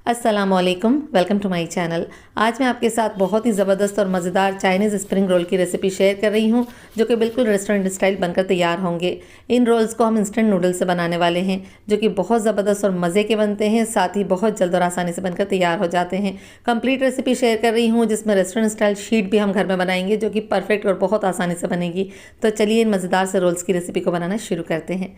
अस्सलामुअलैकुम, welcome to my channel. आज मैं आपके साथ बहुत ही ज़बरदस्त और मज़ेदार चाइनीज़ स्प्रिंग रोल की रेसिपी शेयर कर रही हूं, जो कि बिल्कुल रेस्टोरेंट स्टाइल बनकर तैयार होंगे। इन रोल्स को हम इंस्टेंट नूडल से बनाने वाले हैं, जो कि बहुत ज़बरदस्त और मज़े के बनते हैं, साथ ही बहुत जल्द और आसानी से बनकर तैयार हो जाते हैं। कंप्लीट रेसिपी शेयर कर रही हूँ, जिसमें रेस्टोरेंट स्टाइल शीट भी हम घर में बनाएंगे, जो कि परफेक्ट और बहुत आसानी से बनेगी। तो चलिए इन मज़ेदार से रोल्स की रेसिपी को बनाना शुरू करते हैं।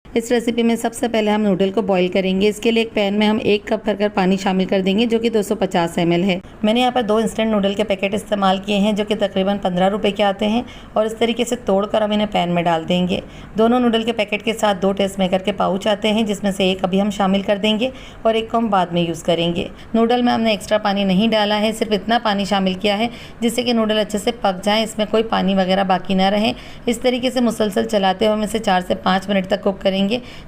इस रेसिपी में सबसे पहले हम नूडल को बॉईल करेंगे। इसके लिए एक पैन में हम 1 कप भरकर पानी शामिल कर देंगे, जो कि 250 ml है। मैंने यहाँ पर 2 इंस्टेंट नूडल के पैकेट इस्तेमाल किए हैं, जो कि तकरीबन 15 रुपये के आते हैं, और इस तरीके से तोड़कर हम इन्हें पैन में डाल देंगे। दोनों नूडल के पैकेट के साथ 2 टेस्ट मेकर के पाउच आते हैं, जिसमें से एक अभी हम शामिल कर देंगे और एक को हम बाद में यूज़ करेंगे। नूडल में हमने एक्स्ट्रा पानी नहीं डाला है, सिर्फ इतना पानी शामिल किया है जिससे कि नूडल अच्छे से पक जाएँ, इसमें कोई पानी वगैरह बाकी ना रहे। इस तरीके से मुसलसल चलाते हुए हम इसे 4 से 5 मिनट तक कुक करेंगे,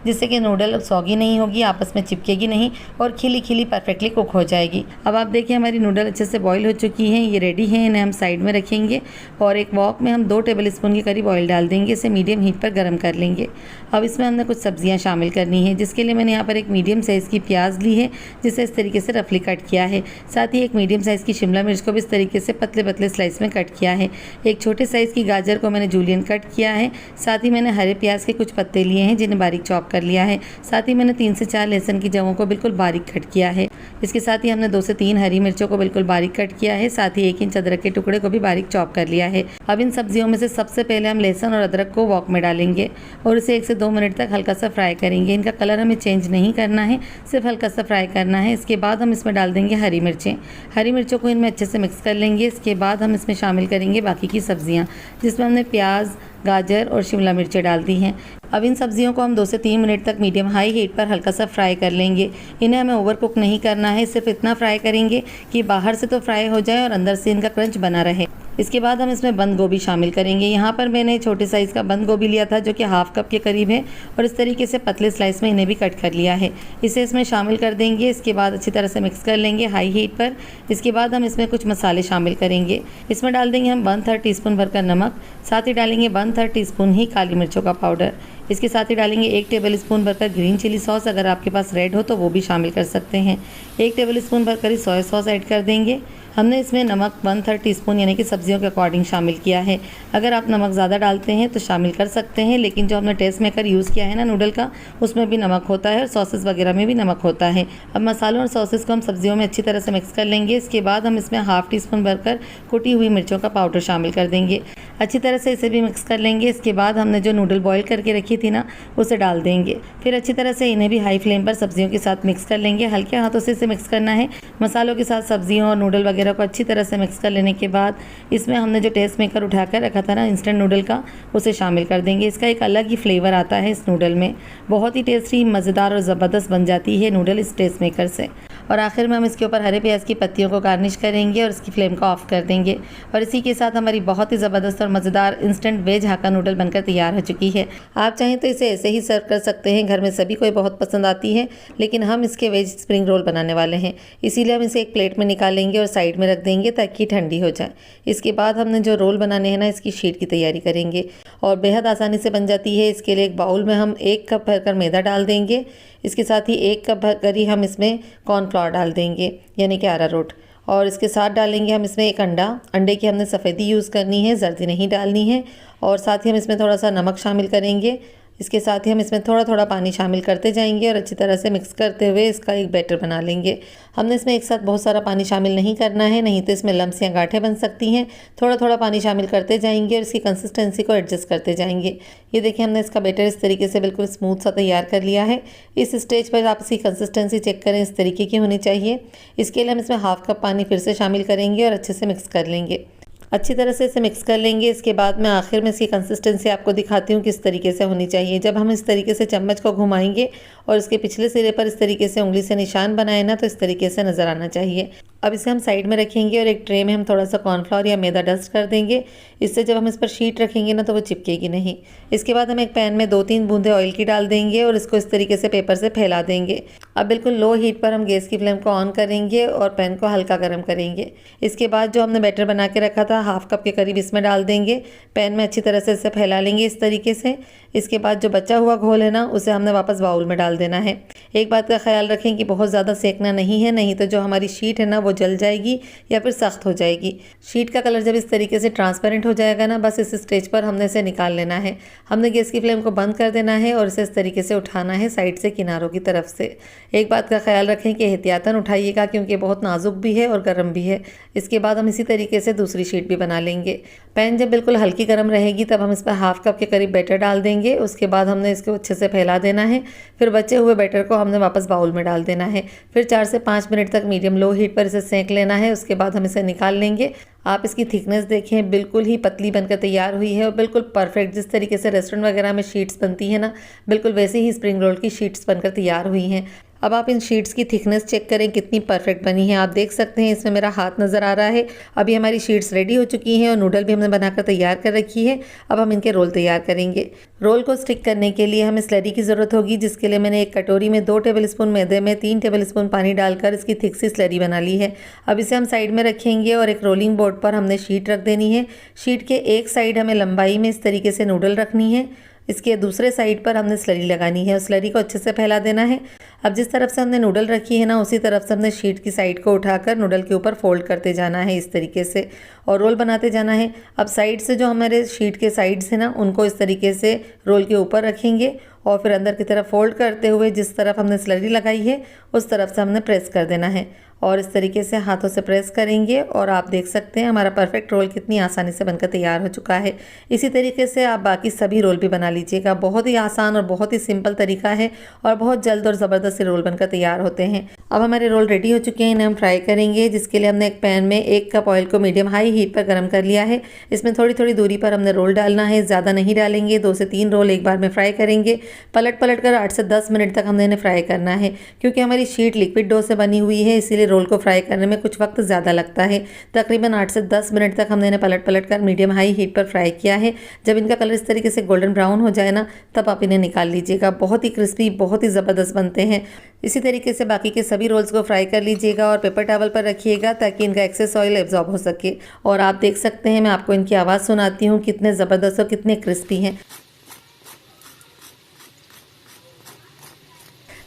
जिससे कि नूडल सॉगी नहीं होगी, आपस में चिपकेगी नहीं और खिली खिली परफेक्टली कुक हो जाएगी। अब आप देखिए हमारी नूडल अच्छे से बॉईल हो चुकी हैं, ये रेडी हैं। इन्हें हम साइड में रखेंगे और एक वॉक में हम 2 टेबल स्पून के करीब ऑयल डाल देंगे। इसे मीडियम हीट पर गर्म कर लेंगे। अब इसमें हमने कुछ सब्जियां शामिल करनी है, जिसके लिए मैंने यहाँ पर एक मीडियम साइज़ की प्याज ली है, जिसे इस तरीके से रफली कट किया है। साथ ही एक मीडियम साइज़ की शिमला मिर्च को भी इस तरीके से पतले पतले स्लाइस में कट किया है। एक छोटे साइज़ की गाजर को मैंने जूलियन कट किया है। साथ ही मैंने हरे प्याज के कुछ पत्ते लिए हैं, जिन्हें बारीक चॉप कर लिया है। साथ ही मैंने 3 से 4 लहसुन की जवों को बिल्कुल बारीक कट किया है। इसके साथ ही हमने 2 से 3 हरी मिर्चों को बिल्कुल बारीक कट किया है। साथ ही 1 इंच अदरक के टुकड़े को भी बारीक चॉप कर लिया है। अब इन सब्जियों में से सबसे पहले हम लहसुन और अदरक को वॉक में डालेंगे और इसे 1 से 2 मिनट तक हल्का सा फ्राई करेंगे। इनका कलर हमें चेंज नहीं करना है, सिर्फ हल्का सा फ्राई करना है। इसके बाद हम इसमें डाल देंगे हरी मिर्चें। हरी मिर्चों को इनमें अच्छे से मिक्स कर लेंगे। इसके बाद हम इसमें शामिल करेंगे बाकी की सब्जियाँ, जिसमें हमने प्याज, गाजर और शिमला मिर्चें डाल दी हैं। अब इन सब्जियों को हम 2 से 3 मिनट तक मीडियम हाई हीट पर हल्का सा फ्राई कर लेंगे। इन्हें हमें ओवर कुक नहीं करना है, सिर्फ इतना फ्राई करेंगे कि बाहर से तो फ्राई हो जाए और अंदर से इनका क्रंच बना रहे। इसके बाद हम इसमें बंद गोभी शामिल करेंगे। यहाँ पर मैंने छोटे साइज़ का बंद गोभी लिया था, जो कि ½ कप के करीब है, और इस तरीके से पतले स्लाइस में इन्हें भी कट कर लिया है। इसे इसमें शामिल कर देंगे। इसके बाद अच्छी तरह से मिक्स कर लेंगे हाई हीट पर। इसके बाद हम इसमें कुछ मसाले शामिल करेंगे। इसमें डाल देंगे हम 1/3 टीस्पून भरकर नमक। साथ ही डालेंगे 1/3 टीस्पून ही काली मिर्चों का पाउडर। इसके साथ ही डालेंगे 1 टेबल स्पून भरकर ग्रीन चिली सॉस, अगर आपके पास रेड हो तो वो भी शामिल कर सकते हैं। 1 टेबल स्पून भरकर ही सोया सॉस ऐड कर देंगे। हमने इसमें नमक 1/3 टीस्पून यानी कि सब्जियों के अकॉर्डिंग शामिल किया है। अगर आप नमक ज़्यादा डालते हैं तो शामिल कर सकते हैं, लेकिन जो हमने टेस्ट मेकर यूज़ किया है ना नूडल का, उसमें भी नमक होता है और सॉसेस वगैरह में भी नमक होता है। अब मसालों और सॉसेस को हम सब्जियों में अच्छी तरह से मिक्स कर लेंगे। इसके बाद हम इसमें ½ टीस्पून भरकर कुटी हुई मिर्चों का पाउडर शामिल कर देंगे। अच्छी तरह से इसे भी मिक्स कर लेंगे। इसके बाद हमने जो नूडल बॉईल करके रखी थी ना, उसे डाल देंगे। फिर अच्छी तरह से इन्हें भी हाई फ्लेम पर सब्जियों के साथ मिक्स कर लेंगे। हल्के हाथों से इसे मिक्स करना है। मसालों के साथ सब्जियों और नूडल वगैरह को अच्छी तरह से मिक्स कर लेने के बाद इसमें हमने जो टेस्ट मेकर उठा कर रखा था ना इंस्टेंट नूडल का, उसे शामिल कर देंगे। इसका एक अलग ही फ्लेवर आता है इस नूडल में। बहुत ही टेस्टी, मज़ेदार और ज़बरदस्त बन जाती है नूडल इस टेस्ट मेकर से। और आखिर में हम इसके ऊपर हरे प्याज की पत्तियों को गार्निश करेंगे और इसकी फ्लेम को ऑफ कर देंगे। और इसी के साथ हमारी बहुत ही ज़बरदस्त और मज़ेदार इंस्टेंट वेज हाक्का नूडल बनकर तैयार हो चुकी है। आप चाहें तो इसे ऐसे ही सर्व कर सकते हैं, घर में सभी को बहुत पसंद आती है, लेकिन हम इसके वेज स्प्रिंग रोल बनाने वाले हैं, इसीलिए हम इसे एक प्लेट में निकालेंगे और साइड में रख देंगे ताकि ठंडी हो जाए। इसके बाद हमने जो रोल बनाने हैं ना, इसकी शीट की तैयारी करेंगे और बेहद आसानी से बन जाती है। इसके लिए एक बाउल में हम 1 कप भरकर मैदा डाल देंगे। इसके साथ ही 1 कप भरकर ही हम इसमें कॉर्नफ्लावर डाल देंगे, यानी कि अरारोट। और इसके साथ डालेंगे हम इसमें एक अंडा। अंडे की हमने सफ़ेदी यूज़ करनी है, जर्दी नहीं डालनी है। और साथ ही हम इसमें थोड़ा सा नमक शामिल करेंगे। इसके साथ ही हम इसमें थोड़ा थोड़ा पानी शामिल करते जाएंगे और अच्छी तरह से मिक्स करते हुए इसका एक बैटर बना लेंगे। हमने इसमें एक साथ बहुत सारा पानी शामिल नहीं करना है, नहीं तो इसमें लम्स या गांठें बन सकती हैं। थोड़ा थोड़ा पानी शामिल करते जाएंगे और इसकी कंसिस्टेंसी को एडजस्ट करते जाएंगे। ये देखिए हमने इसका बैटर इस तरीके से बिल्कुल स्मूथ सा तैयार कर लिया है। इस स्टेज पर आप इसकी कंसिस्टेंसी चेक करें, इस तरीके की होनी चाहिए। इसके लिए हम इसमें ½ कप पानी फिर से शामिल करेंगे और अच्छे से मिक्स कर लेंगे। अच्छी तरह से इसे मिक्स कर लेंगे। इसके बाद मैं आखिर में इसकी कंसिस्टेंसी आपको दिखाती हूँ किस तरीके से होनी चाहिए। जब हम इस तरीके से चम्मच को घुमाएंगे और इसके पिछले सिरे पर इस तरीके से उंगली से निशान बनाए ना, तो इस तरीके से नज़र आना चाहिए। अब इसे हम साइड में रखेंगे और एक ट्रे में हम थोड़ा सा कॉर्नफ्लोर या मैदा डस्ट कर देंगे। इससे जब हम इस पर शीट रखेंगे ना तो वो चिपकेगी नहीं। इसके बाद हम एक पैन में 2-3 बूंदे ऑयल की डाल देंगे और इसको इस तरीके से पेपर से फैला देंगे। अब बिल्कुल लो हीट पर हम गैस की फ्लेम को ऑन करेंगे और पैन को हल्का गर्म करेंगे। इसके बाद जो हमने बैटर बना के रखा था 1/2 कप के करीब इसमें डाल देंगे। पैन में अच्छी तरह से इसे फैला लेंगे इस तरीके से। इसके बाद जो बचा हुआ घोल है ना उसे हमने वापस बाउल में डाल देना है। एक बात का ख्याल रखें कि बहुत ज़्यादा सेकना नहीं है, नहीं तो जो हमारी शीट है ना वो जल जाएगी या फिर सख्त हो जाएगी। शीट का कलर जब इस तरीके से ट्रांसपेरेंट हो जाएगा ना, बस इस स्टेज पर हमने इसे निकाल लेना है। हमने गैस की फ्लेम को बंद कर देना है और इसे इस तरीके से उठाना है साइड से, किनारों की तरफ से। एक बात का ख्याल रखें कि एहतियातन उठाइएगा क्योंकि बहुत नाजुक भी है और गर्म भी है। इसके बाद हम इसी तरीके से दूसरी शीट भी बना लेंगे। पैन जब बिल्कुल हल्की गर्म रहेगी तब हम इस पर 1/2 कप के करीब बैटर डाल देंगे। उसके बाद हमने इसको अच्छे से फैला देना है। फिर बचे हुए बैटर को हमने वापस बाउल में डाल देना है। फिर 4 से 5 मिनट तक मीडियम लो हीट पर इसे सेंक लेना है। उसके बाद हम इसे निकाल लेंगे। आप इसकी थिकनेस देखें, बिल्कुल ही पतली बनकर तैयार हुई है और बिल्कुल परफेक्ट, जिस तरीके से रेस्टोरेंट वगैरह में शीट्स बनती है ना, बिल्कुल वैसे ही स्प्रिंग रोल की शीट्स बनकर तैयार हुई हैं। अब आप इन शीट्स की थिकनेस चेक करें कितनी परफेक्ट बनी है। आप देख सकते हैं इसमें मेरा हाथ नज़र आ रहा है। अभी हमारी शीट्स रेडी हो चुकी हैं और नूडल भी हमने बनाकर तैयार कर रखी है। अब हम इनके रोल तैयार करेंगे। रोल को स्टिक करने के लिए हमें स्लरी की ज़रूरत होगी, जिसके लिए मैंने एक कटोरी में 2 टेबलस्पून मैदे में 3 टेबलस्पून पानी डालकर इसकी थिक सी स्लरी बना ली है। अब इसे हम साइड में रखेंगे और एक रोलिंग बोर्ड पर हमने शीट रख देनी है। शीट के एक साइड हमें लंबाई में इस तरीके से नूडल रखनी है, इसके दूसरे साइड पर हमने स्लरी लगानी है और स्लरी को अच्छे से फैला देना है। अब जिस तरफ से हमने नूडल रखी है ना, उसी तरफ से हमने शीट की साइड को उठाकर नूडल के ऊपर फोल्ड करते जाना है इस तरीके से और रोल बनाते जाना है। अब साइड से जो हमारे शीट के साइड्स हैं ना, उनको इस तरीके से रोल के ऊपर रखेंगे और फिर अंदर की तरफ फोल्ड करते हुए जिस तरफ हमने स्लरी लगाई है उस तरफ से हमने प्रेस कर देना है और इस तरीके से हाथों से प्रेस करेंगे और आप देख सकते हैं हमारा परफेक्ट रोल कितनी आसानी से बनकर तैयार हो चुका है। इसी तरीके से आप बाकी सभी रोल भी बना लीजिएगा। बहुत ही आसान और बहुत ही सिंपल तरीका है और बहुत जल्द और ज़बरदस्त रोल बनकर तैयार होते हैं। अब हमारे रोल रेडी हो चुके हैं, इन्हें हम फ्राई करेंगे, जिसके लिए हमने एक पैन में 1 कप ऑयल को मीडियम हाई हीट पर गर्म कर लिया है। इसमें थोड़ी थोड़ी दूरी पर हमने रोल डालना है, ज़्यादा नहीं डालेंगे। 2 से 3 रोल एक बार में फ्राई करेंगे। पलट कर 8 से 10 मिनट तक हमने इन्हें फ्राई करना है। क्योंकि हमारी शीट लिक्विड डो से बनी हुई है, इसीलिए रोल को फ्राई करने में कुछ वक्त ज़्यादा लगता है। तकरीबन 8 से 10 मिनट तक हमने इन्हें पलट कर मीडियम हाई हीट पर फ्राई किया है। जब इनका कलर इस तरीके से गोल्डन ब्राउन हो जाए ना, तब आप इन्हें निकाल लीजिएगा। बहुत ही क्रिस्पी, बहुत ही ज़बरदस्त बनते हैं। इसी तरीके से बाकी के सभी रोल्स को फ्राई कर लीजिएगा और पेपर टॉवल पर रखिएगा ताकि इनका एक्सेस ऑयल एब्जॉर्ब हो सके। और आप देख सकते हैं, मैं आपको इनकी आवाज़ सुनाती हूँ, कितने ज़बरदस्त और कितने क्रिस्पी हैं।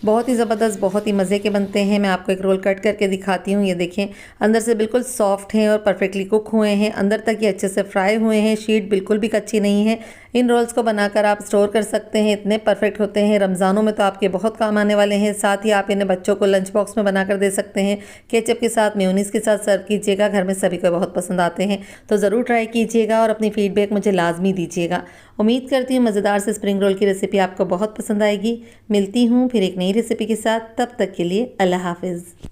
बहुत ही ज़बरदस्त, बहुत ही मज़े के बनते हैं। मैं आपको एक रोल कट करके दिखाती हूँ। ये देखें, अंदर से बिल्कुल सॉफ्ट हैं और परफेक्टली कुक हुए हैं। अंदर तक ये अच्छे से फ्राई हुए हैं, शीट बिल्कुल भी कच्ची नहीं है। इन रोल्स को बनाकर आप स्टोर कर सकते हैं, इतने परफेक्ट होते हैं। रमज़ानों में तो आपके बहुत काम आने वाले हैं। साथ ही आप इन्हें बच्चों को लंच बॉक्स में बनाकर दे सकते हैं। केचप के साथ, मेयोनीज़ के साथ सर्व कीजिएगा। घर में सभी को बहुत पसंद आते हैं, तो ज़रूर ट्राई कीजिएगा और अपनी फ़ीडबैक मुझे लाजमी दीजिएगा। उम्मीद करती हूँ मज़ेदार से स्प्रिंग रोल की रेसिपी आपको बहुत पसंद आएगी। मिलती हूँ फिर एक नई रेसिपी के साथ, तब तक के लिए अल्लाह हाफ़िज़।